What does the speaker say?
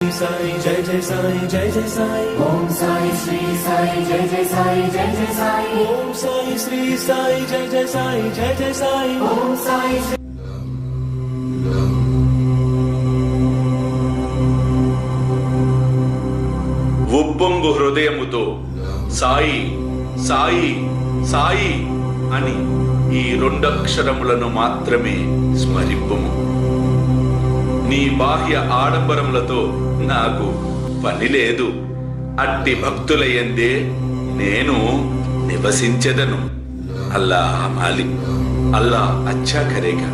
साई जय जय साई जय जय साई ओम साई श्री साई जय जय साई जय जय साई ओम साई श्री साई जय जय साई जय जय साई ओम साई श्री ఉప్పొంగు హృదయముతో సాయి సాయి సాయి అని ఈ రెండక్షరములను మాత్రమే స్మరింపుము. నీ బాహ్య ఆడంబరములతో నాకు పని లేదు. అట్టి భక్తులయందే నేను నివసించెదను. అల్లా మాలిక్, అల్లా అచ్చా కరేగా.